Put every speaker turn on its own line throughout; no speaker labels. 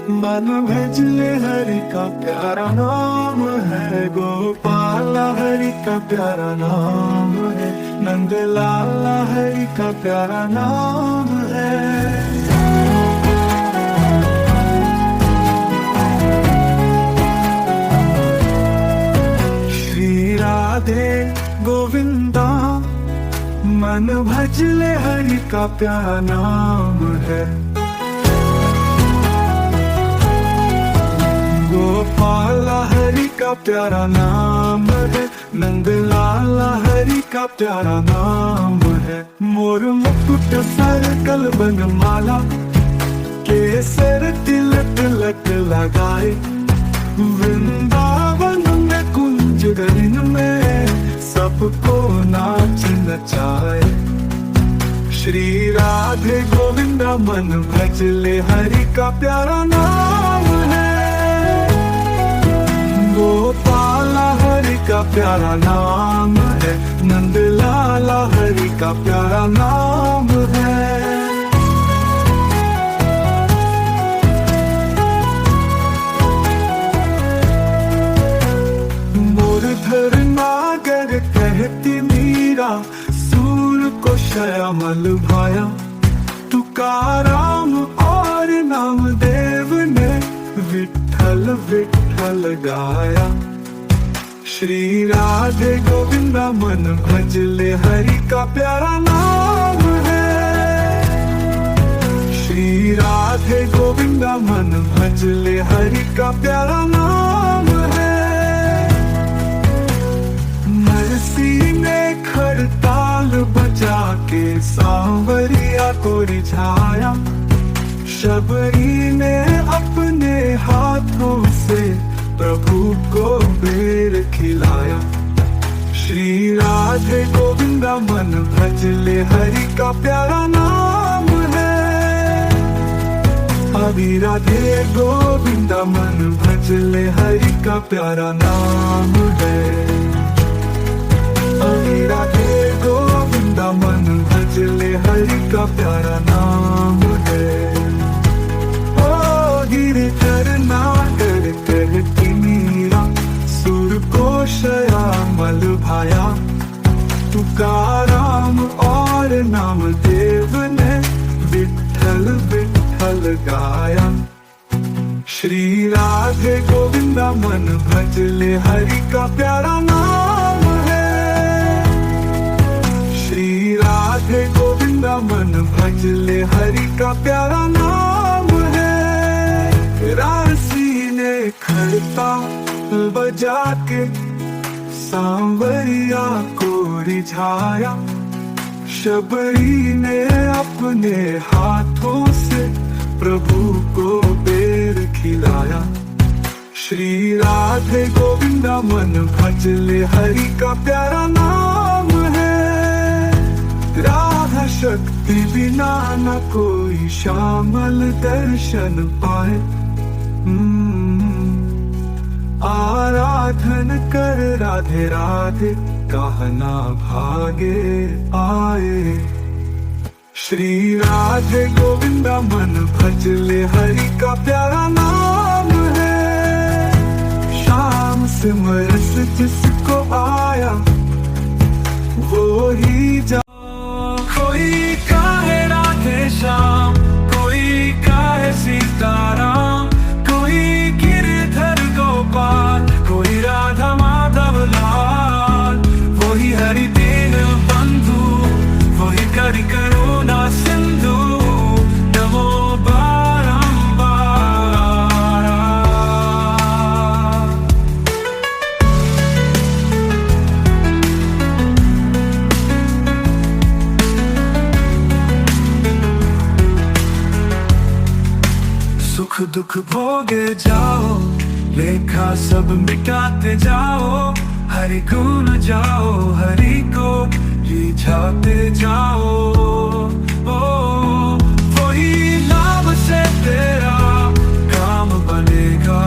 मन भजले हरि का प्यारा नाम है, गोपाला हरि का प्यारा नाम है, नंद लाला हरि का प्यारा नाम है। श्री राधे गोविंदा मन भजले हरि का प्यारा नाम है, गोपाला हरि का प्यारा नाम है, नंद लाला हरि का प्यारा नाम है। मोर मुकुट सर कलबन माला, केसर तिलक तिलक लगाए, वृंदावन में कुंज गलिन में सबको नाच नचाए। श्री राधे गोविंदा मन भजले हरि का प्यारा नाम है, गोपाला हरि का प्यारा नाम है, नंद लाला हरि का प्यारा नाम है। मुरधर नागर कहती मीरा, सूर को श्यामल भाया, तुकाराम और नामदेव ने विठल विठल गाया। श्री राधे गोविंदा मन भजले हरि का प्यारा नाम है, श्री राधे गोविंदा मन भजले हरि का प्यारा नाम है। नरसी ने खड़ताल बजा के सांवरिया को रिझाया, शबरी ने अपने हाथों से प्रभु को बेर खिलाया। श्री राधे गोविंदा मन भजले हरि का प्यारा नाम है, अभी राधे गोविंदा मन भजले हरि का प्यारा नाम है, अभी राधे गोविंदा मन भजले हरि का प्यारा नाम है। गिरधर नागर कहती मीरा, सुर को श्यामल भाया, तुकाराम और नामदेव ने विठल विठल गाया। श्री राधे गोविंदा मन भजले हरि का प्यारा नाम है, श्री राधे गोविंदा मन भजले हरि का प्यारा नाम है। रासी ने खड़ताल बजा के सांवरिया को रिझाया, शबरी ने अपने हाथों से प्रभु को बेर खिलाया। श्री राधे गोविंदा मन भजले हरि का प्यारा नाम है, राधा शक्ति बिना न कोई श्यामल दर्शन पाए। आराधन कर राधे राधे, कहना भागे आए। श्री राधे गोविंदा मन भजले हरि का प्यारा नाम है, शाम से मरस जिसको आया वो ही जा। कोई काहे राधे श्याम, कोई काहे सीताराम, कोई गिरधर गोपाल, कोई राधा माधव लाल, वही हरि दीन बंधु, वही करि करुणा सिंधु, नमो बारंबार। सुख दुख भोगे जाओ, लेखा सब मिटाते जाओ, हरि गुण जाओ, हरि को रिझाते जाओ। ओ वही लाभ से तेरा काम बनेगा,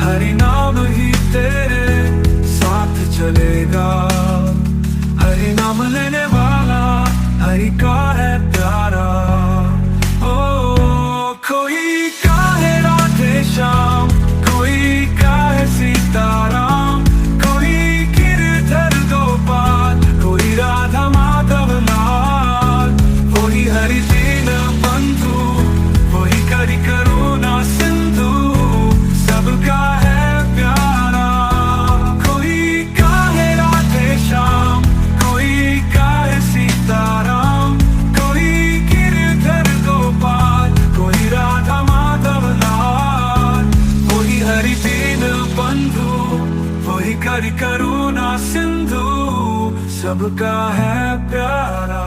हरि नाम ही तेरे साथ चलेगा। हरि नाम लेने वाला हरि का है प्यारा। ओ कोई सबका है प्यारा,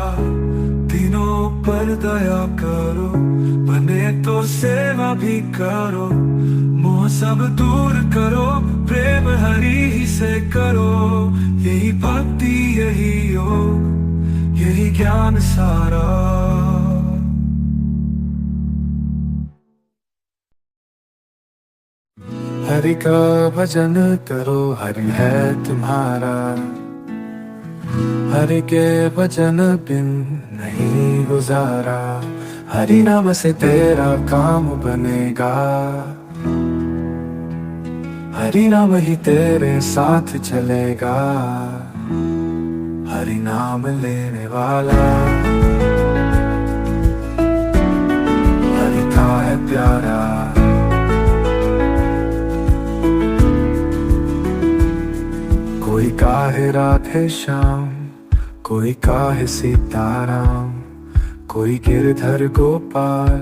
तीनों पर दया करो, बने तो सेवा भी करो, मोह सब दूर करो, प्रेम हरि ही से करो। यही भक्ति, यही योग, यही ज्ञान सारा। हरि का भजन करो, हरि है तुम्हारा, हरि के भजन बिन नहीं गुजारा। हरि नाम से तेरा काम बनेगा, हरि नाम ही तेरे साथ चलेगा। हरि नाम लेने वाला हरि का है प्यारा। कोई काहे राधे श्याम, कोई काहे सीताराम, कोई गिरधर गोपाल,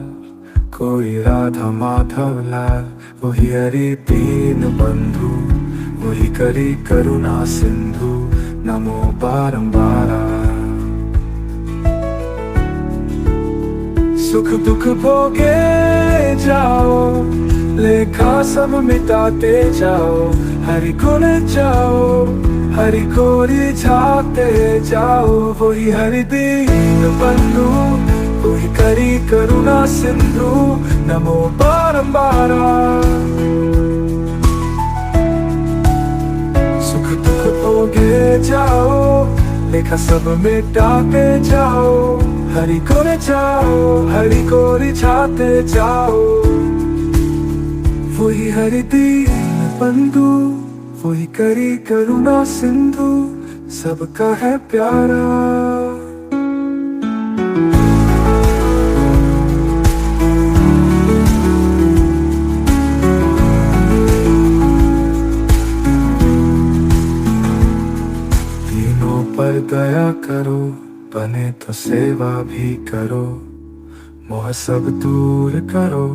कोई राधा माधव लाल। वही हरि दीन बंधु, वही करी करुणा सिंधु, नमो बारंबार। सुख दुख भोगे जाओ, लेखा सब मिटाते जाओ। हरि गुण जाओ, हरि को रिझाते जाओ। वही हरि दीन बंधु, वही करी करुणा सिंधु, नमो बारंबार। सुख दुख भोगे जाओ, लेखा सब मिटाते जाओ। हरि को जाओ, हरि को रिझाते जाओ। वही हरि दीन बंधु, वही करी करुणा सिंधु, सबका है प्यारा। तीनों पर दया करो, बने तो सेवा भी करो। मोह सब दूर करो,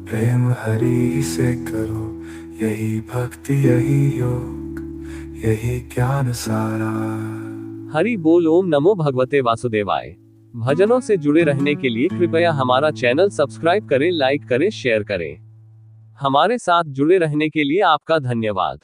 प्रेम हरि से करो। यही भक्ति, यही योग, यही ज्ञान सारा।
हरि बोल। ओम नमो भगवते वासुदेवाय। भजनों से जुड़े रहने के लिए कृपया हमारा चैनल सब्सक्राइब करें, लाइक करें, शेयर करें। हमारे साथ जुड़े रहने के लिए आपका धन्यवाद।